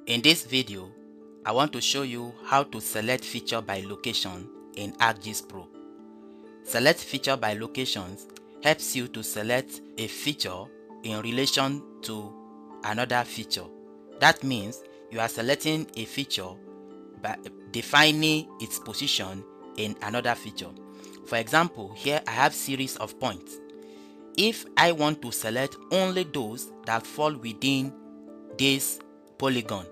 In this video, I want to show you how to select feature by location in ArcGIS Pro. Select feature by locations helps you to select a feature in relation to another feature. That means you are selecting a feature by defining its position in another feature. For example, here I have series of points. If I want to select only those that fall within this polygon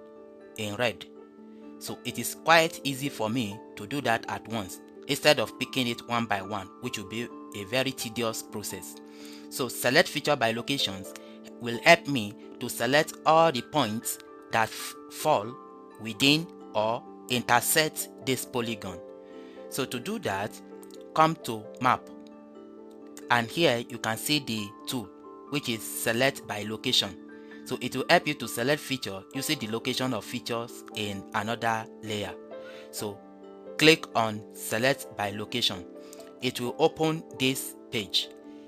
in red, so it is quite easy for me to do that at once instead of picking it one by one, which will be a very tedious process. So select feature by locations will help me to select all the points that fall within or intersect this polygon. So to do that, come to map, and here you can see the tool which is select by location. So it will help you to select feature using the location of features in another layer. So click on select by location. It will open this page.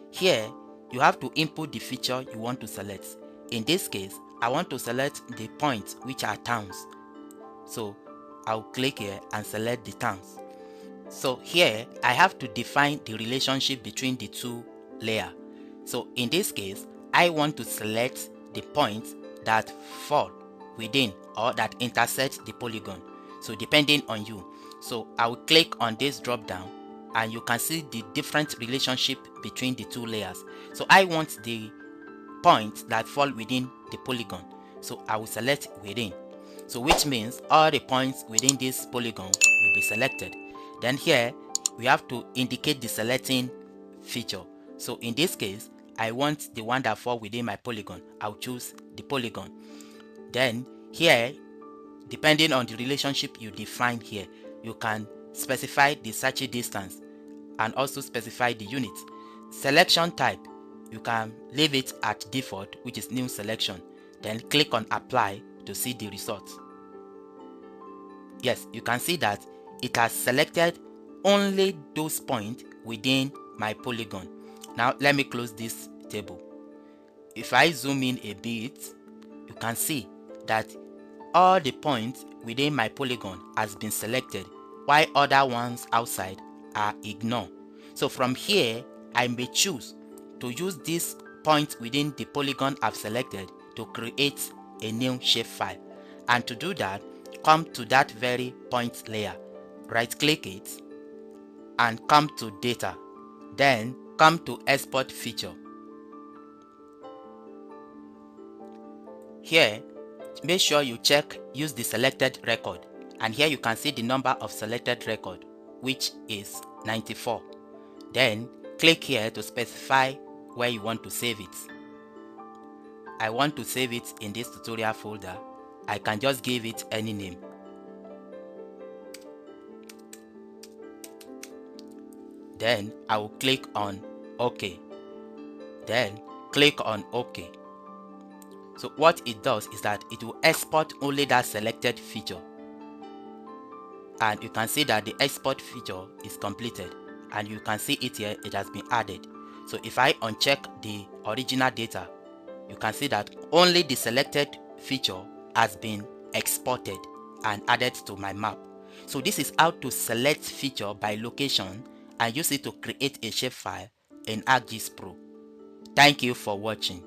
Here you have to input the feature you want to select. In this case, I want to select the points which are towns. So I'll click here and select the towns. So here I have to define the relationship between the two layers. So in this case, I want to select the points that fall within or that intersect the polygon. So depending on you. So I will click on this drop down and you can see the different relationship between the two layers. So I want the points that fall within the polygon. So I will select within. So which means all the points within this polygon will be selected. Then here we have to indicate the selecting feature. So in this case, I want the one that fall within my polygon. I'll choose the polygon. Then here, depending on the relationship you define here, you can specify the searching distance and also specify the unit. Selection type, you can leave it at default, which is new selection. Then click on apply to see the result. Yes, you can see that it has selected only those points within my polygon. Now let me close this table. If I zoom in a bit, you can see that all the points within my polygon has been selected, while other ones outside are ignored. So from here, I may choose to use this point within the polygon I've selected to create a new shapefile. And to do that, come to that very point layer, right click it and come to data, then come to export feature. Here make sure you check use the selected record, and here you can see the number of selected record, which is 94. Then click here to specify where you want to save it. I want to save it in this tutorial folder. I can just give it any name. Then I will click on OK. Then click on OK. So what it does is that it will export only that selected feature. And you can see that the export feature is completed. And you can see it here, it has been added. So if I uncheck the original data, you can see that only the selected feature has been exported and added to my map. So this is how to select feature by location and use it to create a shapefile in ArcGIS Pro. Thank you for watching.